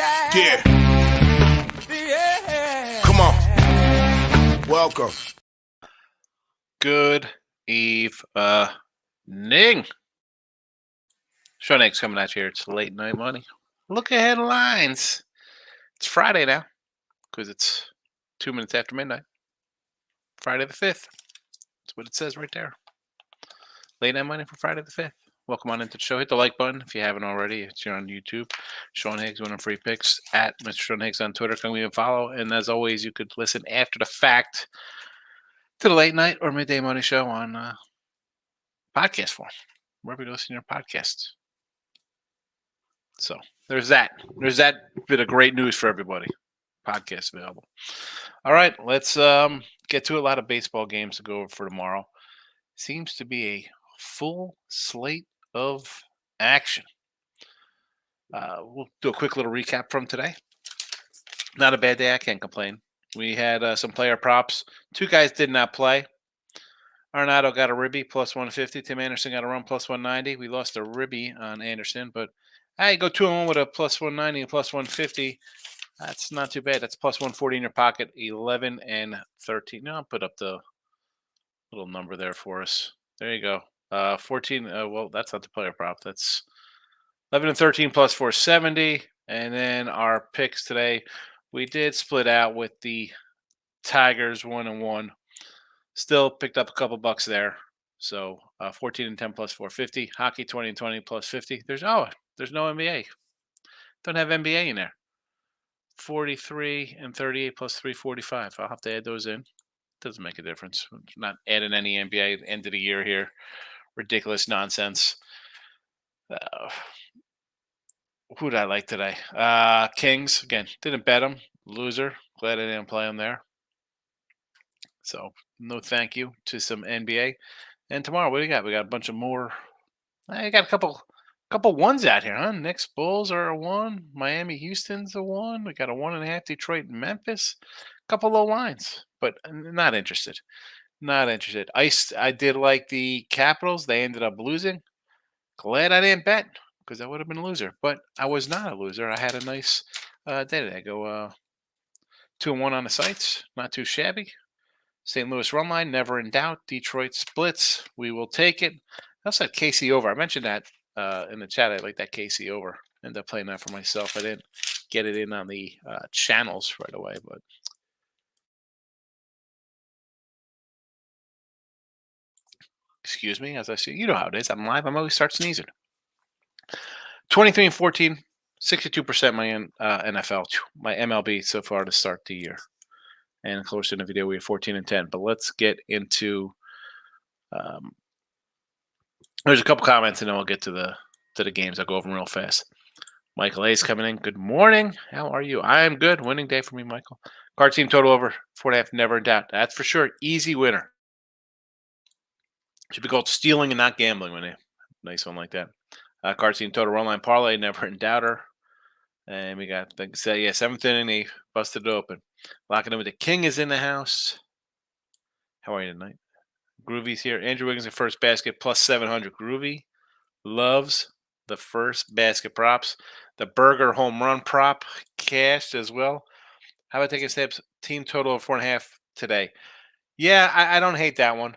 Yeah. Come on. Welcome. Good evening. Sean Higgs coming at you here. It's late night money. Look at headlines. It's Friday now because it's 2 minutes after midnight. Friday the 5th. That's what it says right there. Late night money for Friday the 5th. Welcome on into the show. Hit the like button if you haven't already. If you're on YouTube, Sean Higgs winning free picks at Mr. Sean Higgs on Twitter. Come and follow. And as always, you could listen after the fact to the late night or midday money show on podcast form, wherever you listen to your podcasts. So there's that. There's that bit of great news for everybody. Podcast available. All right, let's get to a lot of baseball games to go over for tomorrow. Seems to be a full slate of action. We'll do a quick little recap from today. Not a bad day. I can't complain. We had some player props. Two guys did not play. Arenado got a ribby plus 150. Tim Anderson got a run plus 190. We lost a ribby on Anderson, but I go 2-1 with a plus 190 and plus 150. That's not too bad. That's plus 140 in your pocket. 11 and 13. No, I'll put up the little number there for us. There you go. 14. Well, that's not the player prop. That's 11 and 13 plus 470. And then our picks today, we did split out with the Tigers 1-1. Still picked up a couple bucks there. So 14 and 10 plus 450. Hockey 20 and 20 plus 50. There's no NBA. Don't have NBA in there. 43 and 38 plus 345. I'll have to add those in. Doesn't make a difference. I'm not adding any NBA at the end of the year here. Ridiculous nonsense. Who did I like today? Kings. Again, didn't bet them. Loser. Glad I didn't play them there. So, no thank you to some NBA. And tomorrow, what do we got? We got a bunch of more. I got a couple ones out here, huh? Knicks, Bulls are a 1. Miami, Houston's a 1. We got a 1.5. Detroit, Memphis. Couple low lines, but not interested. Not interested. I did like the Capitals. They ended up losing. Glad I didn't bet because I would have been a loser. But I was not a loser. I had a nice day today. I go 2-1 on the sites. Not too shabby. St. Louis run line, never in doubt. Detroit splits. We will take it. I also had KC over. I mentioned that in the chat. I like that KC over. Ended up playing that for myself. I didn't get it in on the channels right away, but. Excuse me, as I see, you know how it is. I'm live. I'm always start sneezing. 23 and 14, 62% my NFL, my MLB so far to start the year. And closer in the video, we have 14 and 10. But let's get into. There's a couple comments, and then we'll get to the games. I'll go over them real fast. Michael A's coming in. Good morning. How are you? I am good. Winning day for me, Michael. Card team total over 4.5. Never in doubt. That's for sure. Easy winner. Should be called stealing and not gambling when nice one like that. Card team total run line parlay, never in doubter. And we got, like I said, 7th inning, they busted it open. Locking in with the King is in the house. How are you tonight? Groovy's here. Andrew Wiggins at first basket, plus 700. Groovy loves the first basket props. The Burger home run prop cashed as well. How about taking steps? Team total of 4.5 today. Yeah, I don't hate that one.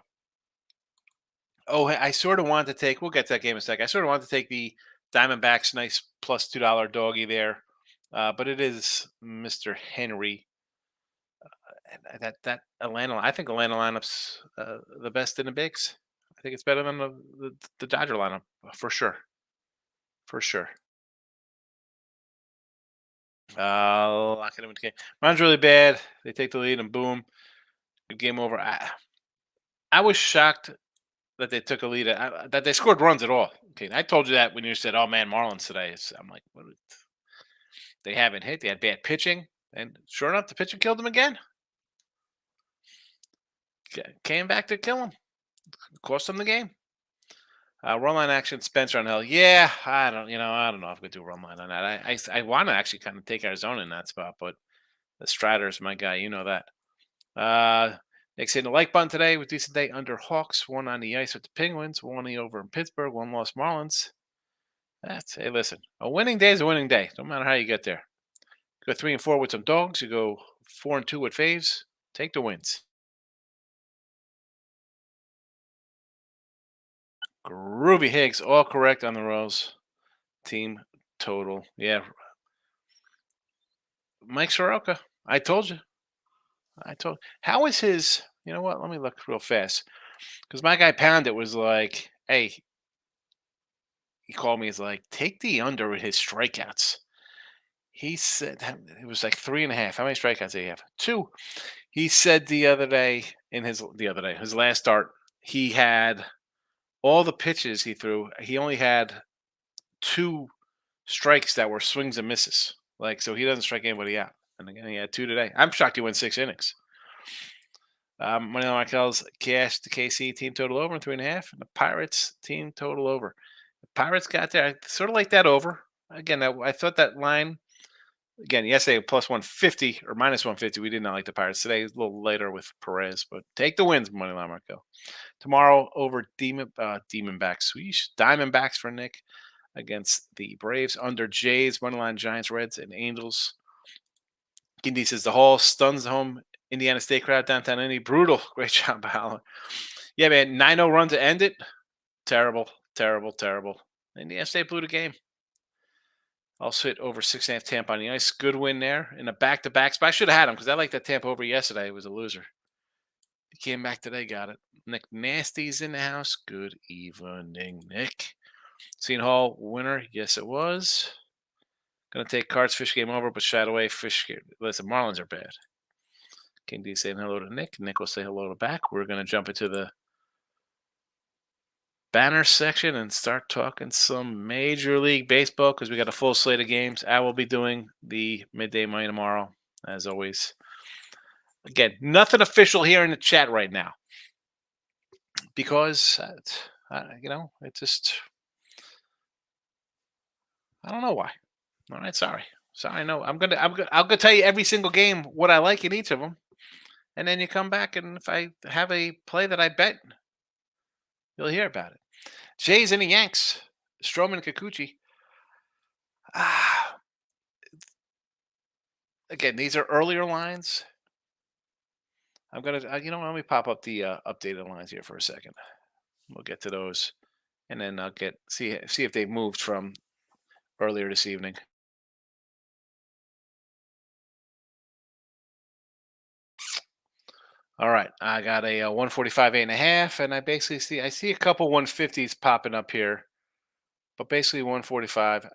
Oh, I sort of wanted to take. We'll get to that game in a sec. I sort of wanted to take the Diamondbacks nice plus $2 doggy there, but it is Mr. Henry. That Atlanta. I think Atlanta lineup's the best in the bigs. I think it's better than the Dodger lineup for sure. For sure. Lock it in with the game. Mine's really bad. They take the lead and boom, good game over. I was shocked that they took a lead, that they scored runs at all. Okay, I told you that when you said, "Oh man, Marlins today." I'm like, what? They haven't hit. They had bad pitching, and sure enough, the pitcher killed them again. Came back to kill him. Cost them the game. Run line action, Spencer on Hill. Yeah, I don't know if we do run line on that. I want to actually kind of take Arizona in that spot, but the Strider's my guy. You know that. Next hitting the like button today with decent day under Hawks, 1 on the ice with the Penguins, 1 over in Pittsburgh, 1 lost Marlins. Hey, listen, a winning day is a winning day. No matter how you get there. Go 3-4 with some dogs. You go 4-2 with faves. Take the wins. Groovy Higgs, all correct on the rolls. Team total. Yeah. Mike Soroka. I told you. How is his? You know what? Let me look real fast. Because my guy Poundit was like, hey, he called me. He's like, take the under with his strikeouts. He said it was like 3.5. How many strikeouts did he have? 2. He said his last start, he had all the pitches he threw. He only had 2 strikes that were swings and misses. Like, so he doesn't strike anybody out. And again, he had 2 today. I'm shocked he went 6 innings. Money on Markel's cash the KC team total over 3.5, and the Pirates team total over. The Pirates got there. I sort of like that over. Again, I thought that line. Again, yesterday plus 150 or minus 150. We did not like the Pirates today. A little later with Perez, but take the wins, money line Markel. Tomorrow over Diamondbacks for Nick against the Braves under Jays, moneyline Giants, Reds, and Angels. Gindy says the Hall stuns the home Indiana State crowd downtown Indy. Brutal. Great job, Howler. Yeah, man. 9-0 run to end it. Terrible. Indiana State blew the game. Also hit over 6.5 Tampa on the ice. Good win there in a back-to-back spot. I should have had him because I liked that Tampa over yesterday. It was a loser. He came back today, got it. Nick Nasty's in the house. Good evening, Nick. Seton Hall winner. Yes, it was. Gonna take Cards fish game over, but shied away. Fish game. Listen, Marlins are bad. King D saying hello to Nick. Nick will say hello to back. We're gonna jump into the banner section and start talking some Major League Baseball because we got a full slate of games. I will be doing the midday money tomorrow, as always. Again, nothing official here in the chat right now because it just I don't know why. All right, sorry. No, I'll go tell you every single game what I like in each of them, and then you come back and if I have a play that I bet, you'll hear about it. Jays and the Yanks, Stroman and Kikuchi. Again, these are earlier lines. I'm gonna, let me pop up the updated lines here for a second. We'll get to those, and then I'll see if they moved from earlier this evening. All right, I got a 145 8.5, and I see a couple 150s popping up here, but basically 145.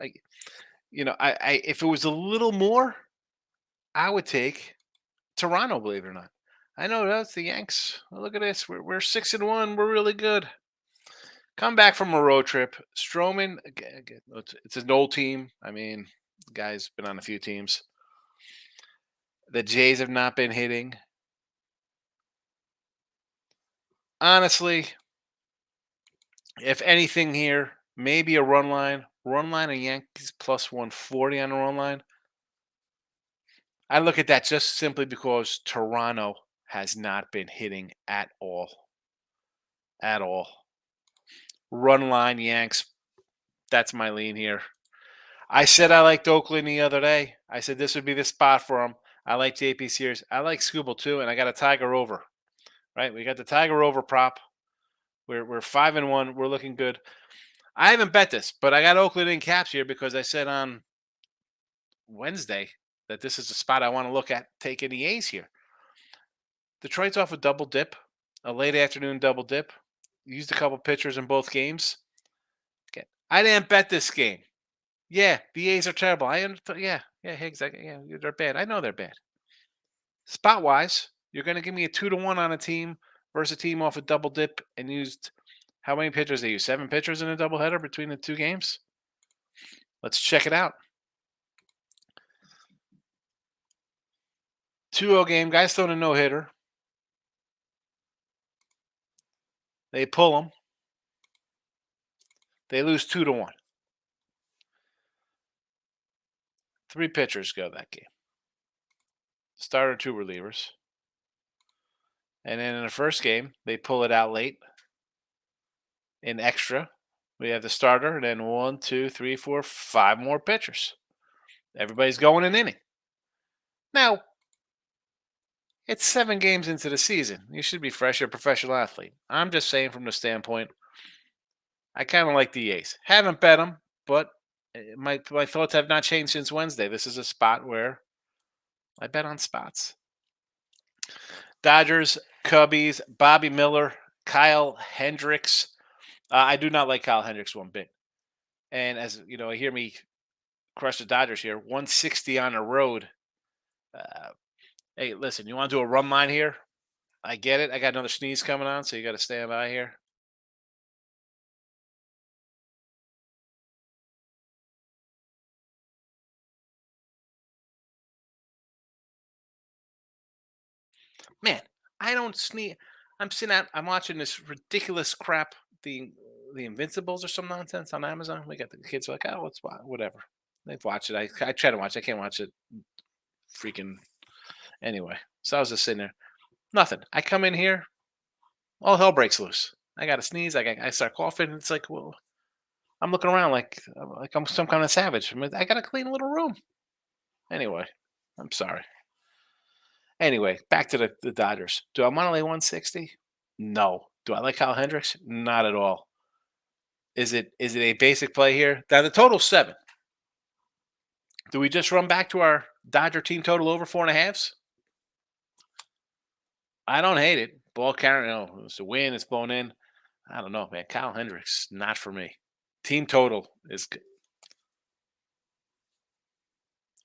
If it was a little more, I would take Toronto. Believe it or not, I know that's the Yanks. Well, look at this, we're 6-1. We're really good. Come back from a road trip. Stroman, it's an old team. I mean, the guy's been on a few teams. The Jays have not been hitting. Honestly, if anything here, maybe a run line. Run line of Yankees plus 140 on the run line. I look at that just simply because Toronto has not been hitting at all. At all. Run line Yanks. That's my lean here. I said I liked Oakland the other day. I said this would be the spot for them. I like JP Sears. I like Scooble too, and I got a Tiger over. Right, we got the Tiger over prop. We're 5-1. We're looking good. I haven't bet this, but I got Oakland in caps here because I said on Wednesday that this is the spot I want to look at taking the A's here. Detroit's off a double dip, a late afternoon double dip. Used a couple pitchers in both games. Okay. I didn't bet this game. Yeah, the A's are terrible. Yeah, Higgs. They're bad. I know they're bad. Spot wise, you're going to give me a 2-1 on a team versus a team off a double dip and used how many pitchers they use? 7 pitchers in a doubleheader between the 2 games. Let's check it out. 2-0 game. Guys throwing a no hitter. They pull them. They lose 2-1. 3 pitchers go that game. Starter, 2 relievers. And then in the first game, they pull it out late. In extra, we have the starter, and then 1, 2, 3, 4, 5 more pitchers. Everybody's going an inning. Now, it's 7 games into the season. You should be fresh. You're a professional athlete. I'm just saying from the standpoint, I kind of like the A's. Haven't bet them, but my thoughts have not changed since Wednesday. This is a spot where I bet on spots. Dodgers, Cubbies, Bobby Miller, Kyle Hendricks. I do not like Kyle Hendricks one bit. And as you know, hear me crush the Dodgers here. 160 on the road. Uh, hey, listen, you want to do a run line here? I get it. I got another sneeze coming on, so you got to stand by here. Man, I don't sneeze. I'm sitting out. I'm watching this ridiculous crap. The Invincibles or some nonsense on Amazon. We got the kids are like, oh, whatever. They've watched it. I try to watch. I can't watch it. Freaking anyway. So I was just sitting there. Nothing. I come in here. All hell breaks loose. I got to sneeze. I start coughing. It's like, well, I'm looking around like I'm some kind of savage. I got a clean little room. Anyway, I'm sorry. Anyway, back to the Dodgers. Do I want to lay 160? No. Do I like Kyle Hendricks? Not at all. Is it a basic play here? Now the total's 7. Do we just run back to our Dodger team total over 4.5s? I don't hate it. Ball carrying, it's a win. It's blown in. I don't know, man. Kyle Hendricks, not for me. Team total is.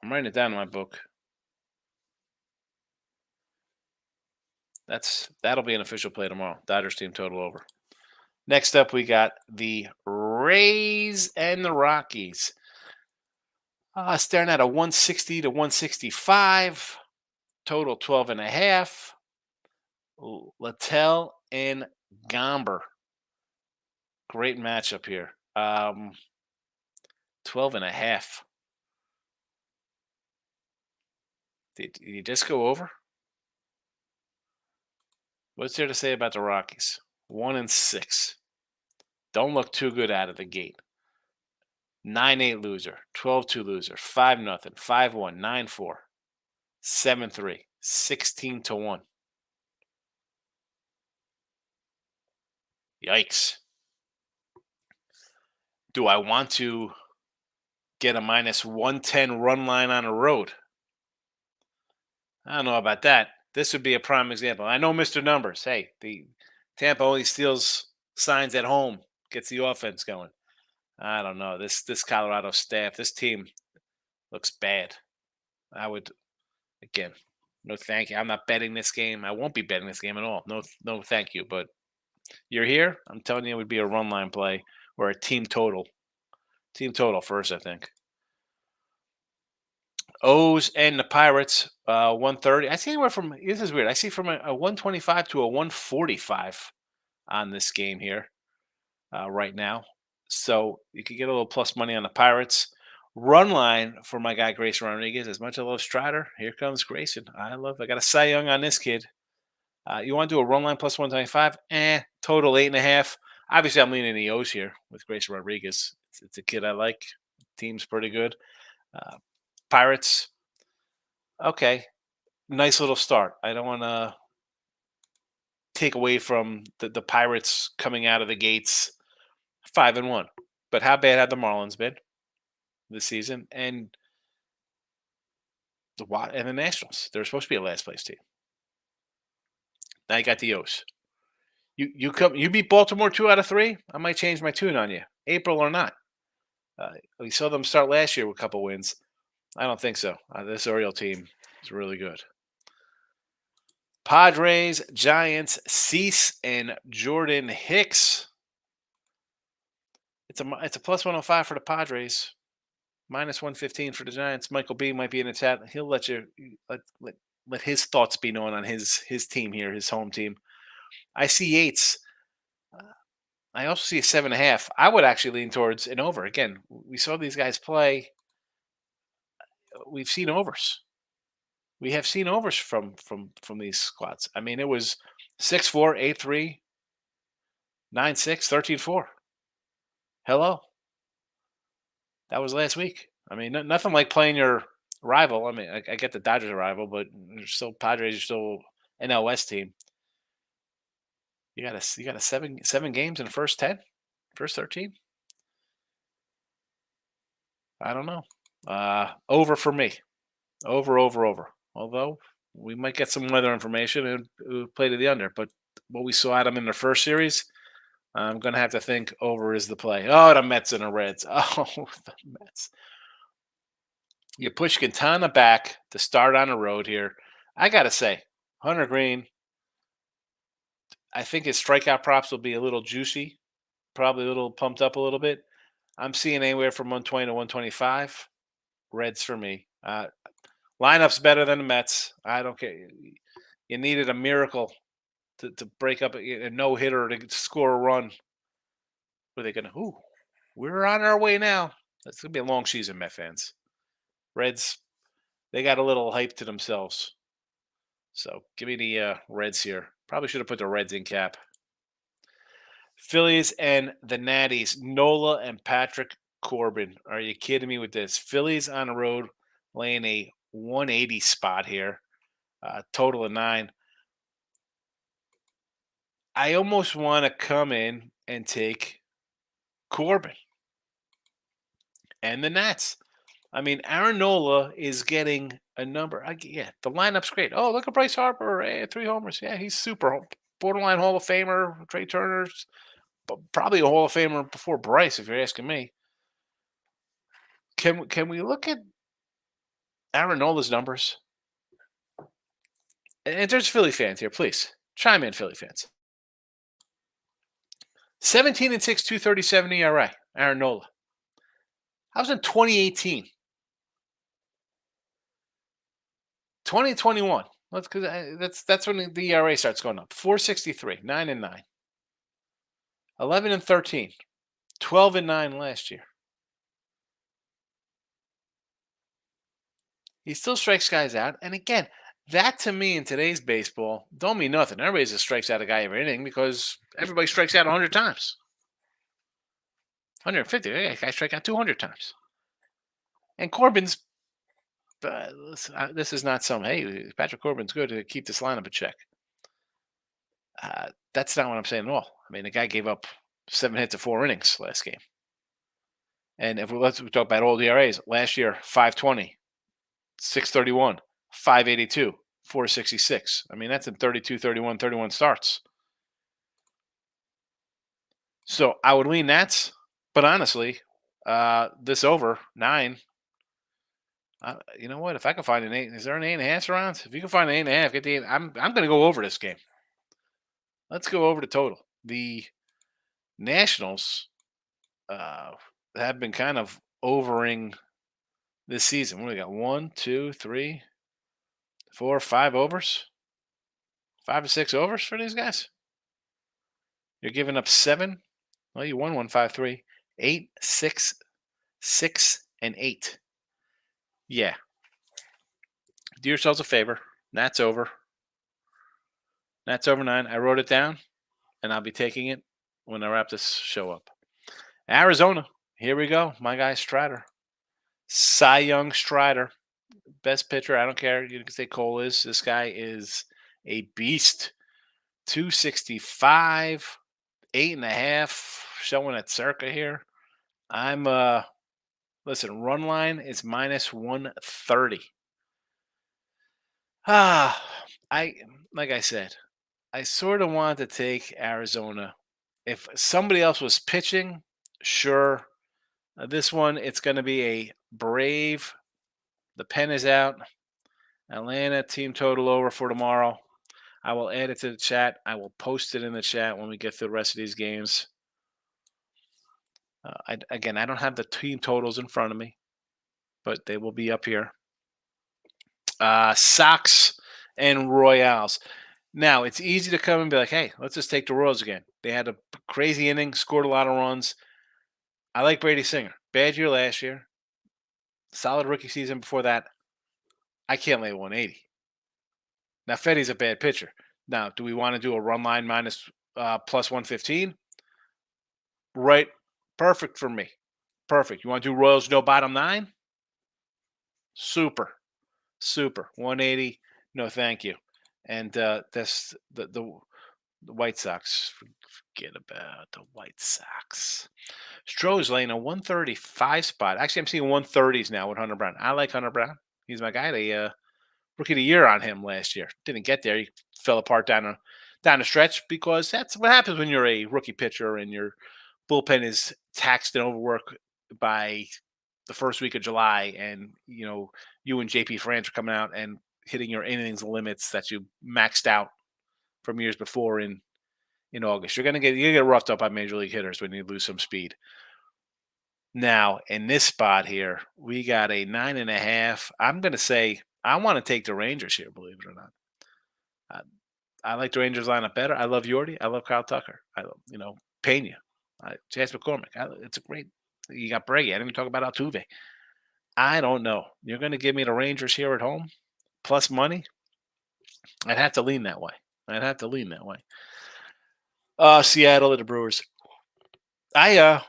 I'm writing it down in my book. That'll be an official play tomorrow. Dodgers team total over. Next up, we got the Rays and the Rockies. Staring at a 160 to 165. Total 12.5. Littell and Gomber. Great matchup here. 12.5. Did you just go over? What's there to say about the Rockies? 1-6. Don't look too good out of the gate. 9-8 loser, 12-2 loser, 5-0, 5-1, 9-4, 7-3, 16-1. Yikes. Do I want to get a -110 run line on the road? I don't know about that. This would be a prime example. I know Mr. Numbers. Hey, the Tampa only steals signs at home, gets the offense going. I don't know. This Colorado staff, this team looks bad. I would again, no thank you. I'm not betting this game. I won't be betting this game at all. No thank you. But you're here. I'm telling you, it would be a run line play or a team total. Team total first, I think. O's and the Pirates, 130. I see anywhere from this is weird. I see from a 125 to a 145 on this game here right now. So you could get a little plus money on the Pirates. Run line for my guy Grayson Rodriguez. As much as I love Strider, here comes Grayson. I got a Cy Young on this kid. You want to do a run line plus 125? Total 8.5. Obviously, I'm leaning the O's here with Grayson Rodriguez. It's a kid I like. Team's pretty good. Pirates. Okay, nice little start. I don't want to take away from the Pirates coming out of the gates 5-1. But how bad have the Marlins been this season? And the Nationals. They're supposed to be a last place team. Now you got the O's. You beat Baltimore 2 out of 3. I might change my tune on you, April or not. We saw them start last year with a couple wins. I don't think so. This Oriole team is really good. Padres, Giants, Cease, and Jordan Hicks. It's a plus 105 for the Padres, -115 for the Giants. Michael B might be in the chat. He'll let you let his thoughts be known on his team here, his home team. I see Yates. I also see a 7.5. I would actually lean towards an over. Again, we saw these guys play. We've seen overs. We have seen overs from these squads. I mean, it was 6-4, 8-3, 9-6, 13-4. Hello. That was last week. I mean, nothing like playing your rival. I mean, I get the Dodgers are rival, but they're still Padres are still an LS team. You got a seven games in the first 10, first 13. I don't know. Over for me. Over. Although we might get some weather information and play to the under, but what we saw at them in their first series, I'm gonna have to think over is the play. Oh, the Mets and the Reds. Oh, the Mets. You push Quintana back to start on the road here. I gotta say, Hunter Green. I think his strikeout props will be a little juicy, probably a little pumped up a little bit. I'm seeing anywhere from 120 to 125. Reds for me. Lineup's better than the Mets. I don't care. You needed a miracle to break up a no hitter to score a run. Were they going to? Ooh, we're on our way now. It's going to be a long season, Met fans. Reds, they got a little hype to themselves. So give me the Reds here. Probably should have put the Reds in cap. Phillies and the Natties, Nola and Patrick Corbin. Are you kidding me with this? Phillies on the road laying a 180 spot here, total of 9. I almost want to come in and take Corbin and the Nats. I mean, Aaron Nola is getting a number. Yeah, the lineup's great. Oh, look at Bryce Harper. Hey, 3 homers. Yeah, he's super. Borderline Hall of Famer. Trey Turner's probably a Hall of Famer before Bryce, if you're asking me. Can we look at Aaron Nola's numbers? And there's Philly fans here, please. Chime in, Philly fans. 17 and 6, 237 ERA. Aaron Nola. I was in 2018. 2021. That's when the ERA starts going up. 463, 9 and 9. 11 and 13. 12 and 9 last year. He still strikes guys out. And again, that to me in today's baseball don't mean nothing. Everybody just strikes out a guy every inning because everybody strikes out 100 times. 150. Yeah, guy strike out 200 times. And Corbin's, this is not some, hey, Patrick Corbin's good to keep this lineup in check. That's not what I'm saying at all. I mean, the guy gave up 7 hits of 4 innings last game. And if we talk about old ERAs, last year, 520, 631, 582, 466. I mean, that's in 32, 31, 31 starts. So I would lean Nats, but honestly, this over 9. You know what? If I can find an 8, is there an 8.5 rounds? If you can find an 8.5, get the 8. I'm going to go over this game. Let's go over the total. The Nationals have been kind of overing this season. What do we got? 1, 2, 3, 4, 5 overs. 5 or 6 overs for these guys. You're giving up 7. Well, you won 1, 5, 3, 8, 6, 6, and 8. Yeah. Do yourselves a favor. Nats over. Nats over 9. I wrote it down, and I'll be taking it when I wrap this show up. Arizona. Here we go. My guy Strider. Cy Young Strider. Best pitcher. I don't care. You can say Cole is. This guy is a beast. 265, 8.5, showing at circa here. I'm listen, run line is minus 130. Like I said, I sort of want to take Arizona. If somebody else was pitching, sure. This one, it's going to be a Brave. The pen is out. Atlanta team total over for tomorrow. I will add it to the chat. I will post it in the chat when we get through the rest of these games. I don't have the team totals in front of me, but they will be up here. Sox and Royals. Now, it's easy to come and be like, hey, let's just take the Royals again. They had a crazy inning, scored a lot of runs. I like Brady Singer. Bad year last year. Solid rookie season before that. I can't lay 180. Now, Fetty's a bad pitcher. Now, do we want to do a run line minus plus 115? Right. Perfect for me. Perfect. You want to do Royals no bottom 9? Super, super. 180. No, thank you. And that's the White Sox. Forget about the White Sox. Stroh's laying a 135 spot. Actually, I'm seeing 130s now with Hunter Brown. I like Hunter Brown. He's my guy. They rookie of the year on him last year. Didn't get there. He fell apart down the stretch because that's what happens when you're a rookie pitcher and your bullpen is taxed and overworked by the first week of July, and you and JP France are coming out and hitting your innings limits that you maxed out from years before in August. You're gonna get roughed up by major league hitters when you lose some speed. Now, in this spot here, we got a 9.5. I'm gonna say I want to take the Rangers here, believe it or not. I, I like the Rangers lineup better. I love Yordi. I love Kyle Tucker. I love, Pena. Chance McCormick. It's a great. You got Breggy. I didn't even talk about Altuve. I don't know. You're going to give me the Rangers here at home plus money. I'd have to lean that way. Seattle or the Brewers. I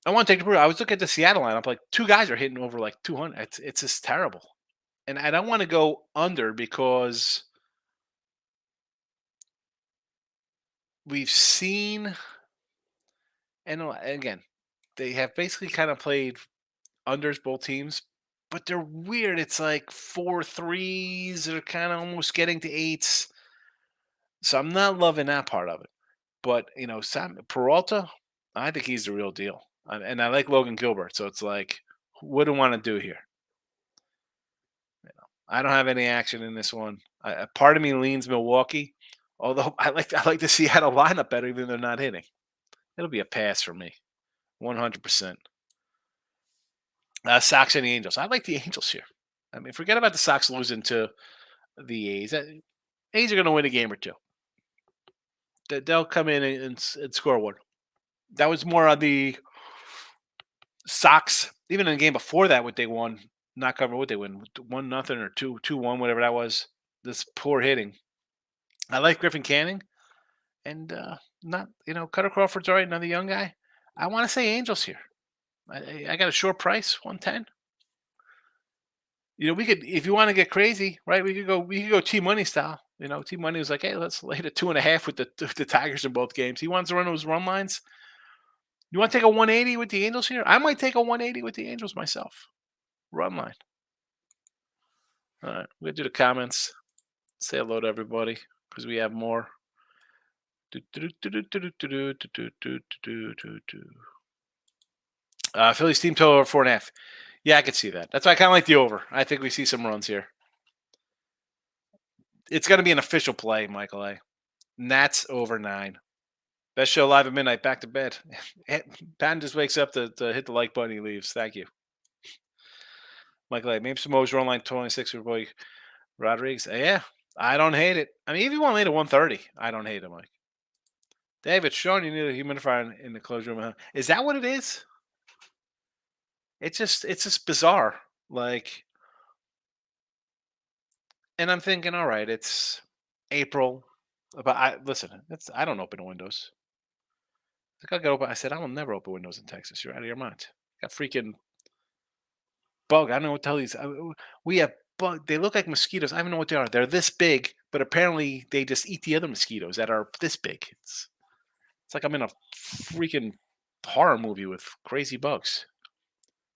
want to take the Brewers. I was looking at the Seattle lineup. Like two guys are hitting over like 200. It's just terrible. And I don't want to go under because we've seen, and again, they have basically kind of played unders both teams, but they're weird. It's like 4 3s. They're kind of almost getting to eights. So I'm not loving that part of it. But Sam Peralta, I think he's the real deal, and I like Logan Gilbert. So it's like, what do I want to do here? I don't have any action in this one. A part of me leans Milwaukee, although I like the Seattle lineup better, even though they're not hitting. It'll be a pass for me, 100%. Sox and the Angels. I like the Angels here. I mean, forget about the Sox losing to the A's. A's are going to win a game or two. They'll come in and score one. That was more on the Sox. Even in the game before that, what they won, not covering what they win, 1-0 or 2-1, whatever that was. This poor hitting. I like Griffin Canning, and not Cutter Crawford's all right. Another young guy. I want to say Angels here. I got a short price, 110. We could, if you want to get crazy, right? We could go T Money style. T Money was like, hey, let's lay the 2.5 with the Tigers in both games. He wants to run those run lines. You want to take a 180 with the Angels here? I might take a 180 with the Angels myself. Run line. All right, we'll do the comments. Say hello to everybody because we have more. Phillies team total over 4.5. Yeah, I could see that. That's why I kind of like the over. I think we see some runs here. It's going to be an official play, Michael A. Nats over 9. Best show live at midnight. Back to bed. Patton just wakes up to hit the like button. He leaves. Thank you. Michael A. Maybe Samoa's run line 26 for boy Rodriguez. Yeah, I don't hate it. I mean, if you want to lay to 130, I don't hate it, Mike. David, Sean, you need a humidifier in the closed room. Is that what it is? It's just bizarre. Like, and I'm thinking, all right, it's April, but I don't open the windows. I got open. I said I will never open windows in Texas. You're out of your mind. Got freaking bug. I don't know what to tell you. We have bug. They look like mosquitoes. I don't know what they are. They're this big, but apparently they just eat the other mosquitoes that are this big. It's like I'm in a freaking horror movie with crazy bugs.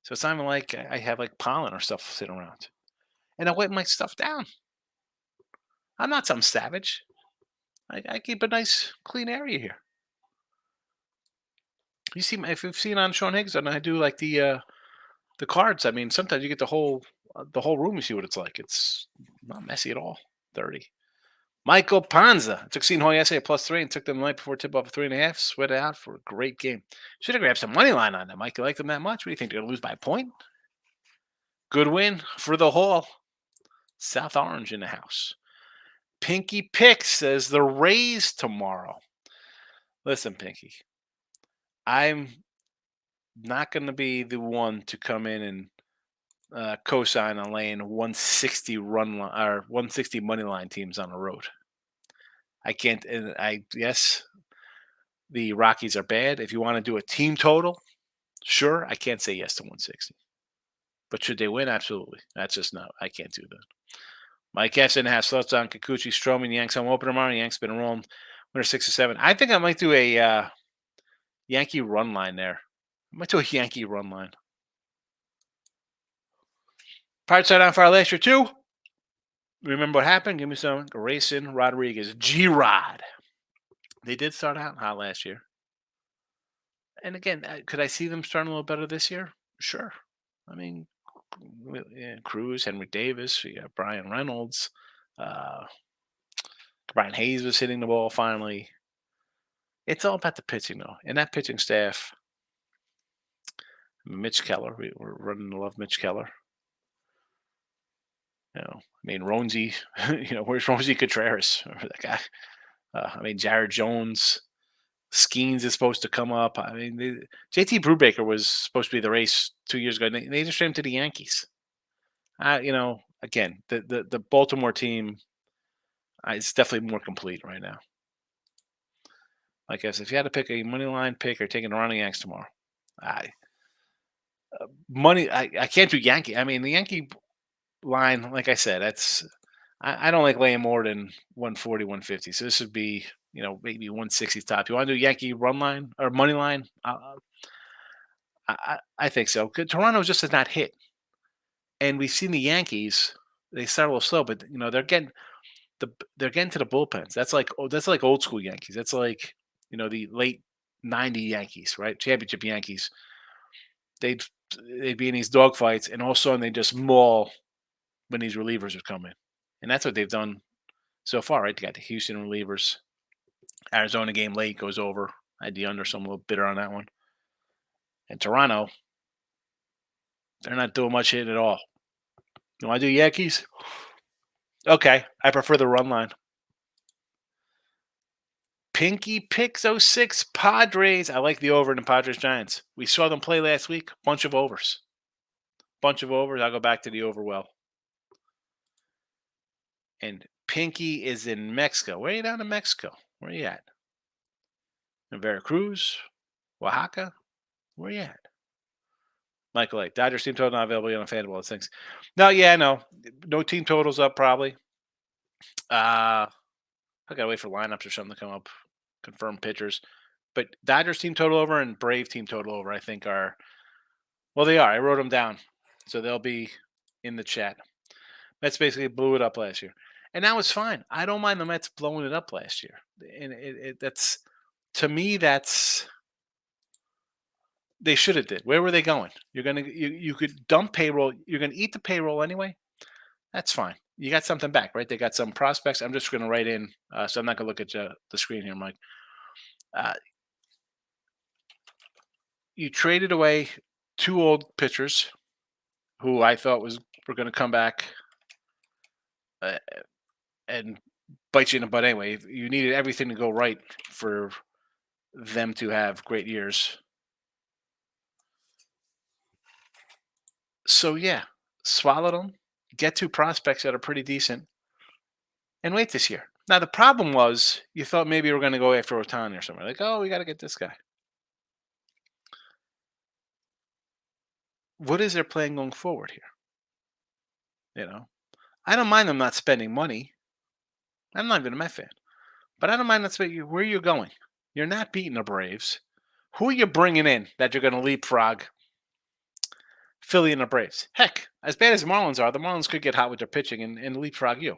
So it's not even like I have like pollen or stuff sitting around. And I wipe my stuff down. I'm not some savage. I keep a nice, clean area here. You see, if you've seen on Sean Higgs, and I do like the cards. I mean, sometimes you get the whole room. You see what it's like. It's not messy at all. 30. Michael Panza took Seton Hall yesterday at +3 and took them the night before tip off 3.5. Sweat it out for a great game. Should have grabbed some money line on them. Mike, you like them that much? What do you think? They're going to lose by a point? Good win for the Hall. South Orange in the house. Pinky Picks says the Rays tomorrow. Listen, Pinky. I'm not going to be the one to come in and co-sign on laying 160 run line or 160 money line teams on the road. I can't. And yes, the Rockies are bad. If you want to do a team total, sure, I can't say yes to 160. But should they win? Absolutely. That's just not. I can't do that. Mike Essen has thoughts on Kikuchi, Stroman, Yanks home opener tomorrow. Yanks been rolling. Winner 6 or 7. I think I might do a Yankee run line there. I might do a Yankee run line. Pirates side on fire last year too. Remember what happened? Give me some Grayson Rodriguez, G-Rod. They did start out hot last year. And again, could I see them starting a little better this year? Sure. I mean, Cruz, Henry Davis, we got Brian Reynolds. Brian Hayes was hitting the ball finally. It's all about the pitching, though. And that pitching staff, Mitch Keller, we're running to love Mitch Keller. I mean, Ronzi, where's Ronzi Contreras? That guy. Jared Jones, Skeens is supposed to come up. JT Brubaker was supposed to be the race 2 years ago. They just traded him to the Yankees. Again, the Baltimore team is definitely more complete right now. Like I said, if you had to pick a money line pick or taking around the Yanks tomorrow, I can't do Yankee. The Yankee line, like I said, I don't like laying more than 140, 150. So this would be, maybe 160 top. You want to do Yankee run line or money line? I think so. Toronto just has not hit. And we've seen the Yankees, they start a little slow, but they're getting to the bullpens. That's like old school Yankees. That's like, the late 90 Yankees, right? Championship Yankees. They'd be in these dogfights, and all of a sudden they just maul when these relievers would come in. And that's what they've done so far, right? They got the Houston relievers. Arizona game late goes over. I had the under, so I'm a little bitter on that one. And Toronto, they're not doing much hitting at all. You want to do Yankees? Okay, I prefer the run line. Pinky Picks 06 Padres. I like the over in the Padres Giants. We saw them play last week. Bunch of overs. I'll go back to the over well. And Pinky is in Mexico. Where are you down in Mexico? Where are you at? In Veracruz? Oaxaca? Where are you at? Michael A. Dodgers team total not available on FanDuel. Those things. No, yeah, no. No team totals up probably. I gotta wait for lineups or something to come up. Confirm pitchers. But Dodgers team total over and Brave team total over, I think are. Well, they are. I wrote them down. So they'll be in the chat. Mets basically blew it up last year. And that was fine. I don't mind the Mets blowing it up last year. And that's, to me, that's, they should have did. Where were they going? You could dump payroll. You're going to eat the payroll anyway. That's fine. You got something back, right? They got some prospects. I'm just going to write in. So I'm not going to look at the screen here, Mike. You traded away 2 old pitchers who I thought were going to come back and bite you in the butt anyway. You needed everything to go right for them to have great years. So, yeah, swallow them, get 2 prospects that are pretty decent, and wait this year. Now, the problem was you thought maybe we were going to go after Ohtani or something. Like, oh, we got to get this guy. What is their plan going forward here? I don't mind them not spending money. I'm not even a Met fan. But I don't mind not spending. Where are you going? You're not beating the Braves. Who are you bringing in that you're going to leapfrog Philly and the Braves? Heck, as bad as the Marlins are, the Marlins could get hot with their pitching and leapfrog you.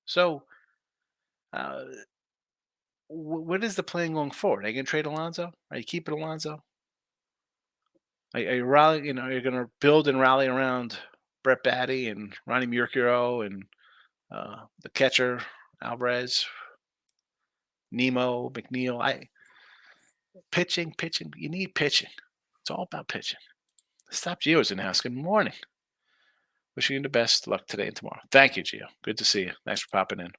So, what is the plan going forward? Are you going to trade Alonso? Are you keeping Alonso? Are you rally? You're going to build and rally around Brett Batty and Ronnie Mercurio and the catcher Alvarez, Nemo, McNeil. Pitching. You need pitching. It's all about pitching. Stop Gio's in the house. Good morning. Wishing you the best luck today and tomorrow. Thank you, Gio. Good to see you. Thanks for popping in.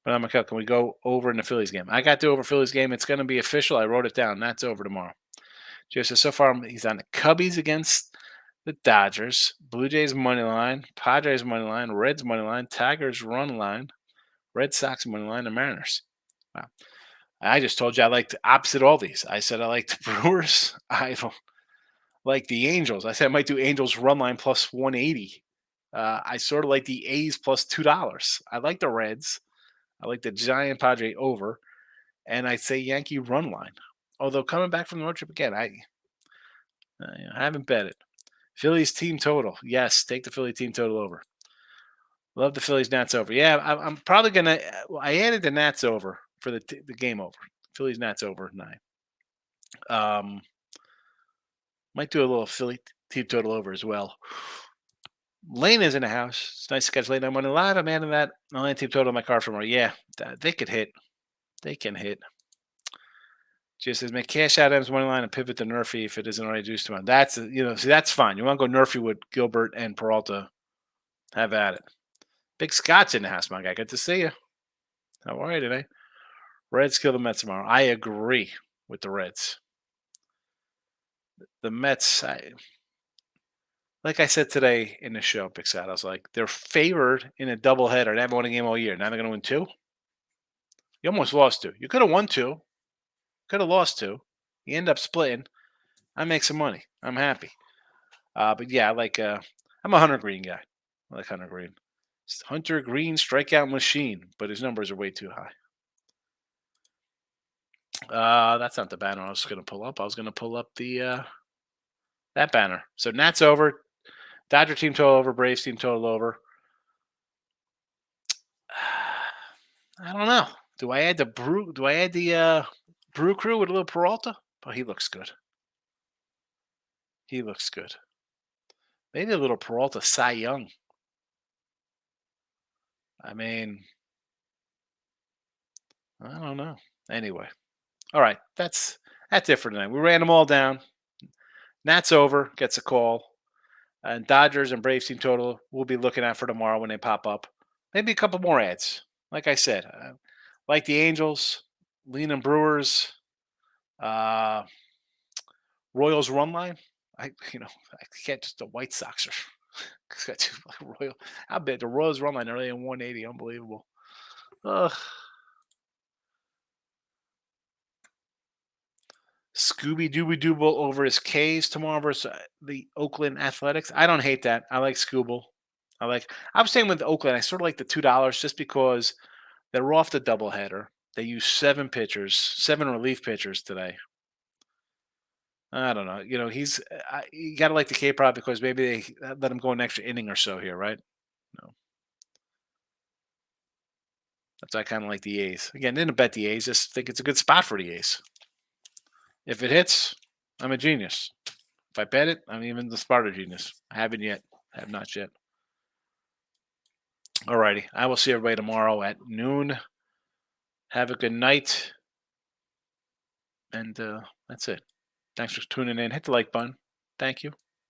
But Michael, can we go over in the Phillies game? I got the over Phillies game. It's going to be official. I wrote it down. That's over tomorrow. Gio says so far he's on the Cubbies against the Dodgers, Blue Jays money line, Padres money line, Reds money line, Tigers run line, Red Sox money line, and Mariners. Wow. I just told you I liked opposite all these. I said I liked the Brewers. like the Angels. I said I might do Angels run line plus 180. I sort of like the A's plus $2. I like the Reds. I like the Giant Padre over, and I'd say Yankee run line. Although coming back from the road trip again, I haven't bet it. Phillies team total. Yes, take the Philly team total over. Love the Phillies Nats over. Yeah, I'm probably gonna. I added the Nats over for the game over. Phillies Nats over 9. Um, might do a little Philly team total over as well. Lane is in the house. It's nice to catch late. I'm running a lot of man in that. Only team total in my car from her. Yeah, they could hit. They can hit. Just says make cash out M's money line and pivot to Nerfy if it isn't already juiced to one. That's see that's fine. You want to go Nerfy with Gilbert and Peralta. Have at it. Big Scott's in the house, my guy. Good to see you. How are you today? Reds kill the Mets tomorrow. I agree with the Reds. The Mets, like I said today in the show, Big Scott, I was like, they're favored in a doubleheader. They haven't won a game all year. Now they're going to win 2. You almost lost 2. You could have won 2. Could have lost 2. You end up splitting. I make some money. I'm happy. But yeah, I'm a Hunter Green guy. I like Hunter Green. It's Hunter Green strikeout machine, but his numbers are way too high. That's not the banner I was going to pull up. I was going to pull up the that banner. So Nats over, Dodger team total over, Braves team total over. I don't know. Do I add the Brew? Do I add the Brew Crew with a little Peralta? Oh, he looks good. He looks good. Maybe a little Peralta Cy Young. I mean, I don't know. Anyway, all right. That's it for tonight. We ran them all down. Nats over gets a call. And Dodgers and Braves team total we'll be looking at for tomorrow when they pop up. Maybe a couple more ads. Like I said, like the Angels, Lean and Brewers, uh, Royals run line. I can't just the White Sox are like Royal. I bet the Royals run line early in 180. Unbelievable. Ugh. Scooby Dooby Dooble over his K's tomorrow versus the Oakland Athletics. I don't hate that. I like Scooble. I was saying with Oakland, I sort of like the $2 just because they're off the doubleheader. They use 7 pitchers, 7 relief pitchers today. I don't know. You got to like the K prop because maybe they let him go an extra inning or so here, right? No. That's why I kind of like the A's. Again, didn't bet the A's. Just think it's a good spot for the A's. If it hits, I'm a genius. If I bet it, I'm even the smarter genius. I haven't yet. Have not yet. Alrighty. I will see everybody tomorrow at noon. Have a good night. And that's it. Thanks for tuning in. Hit the like button. Thank you.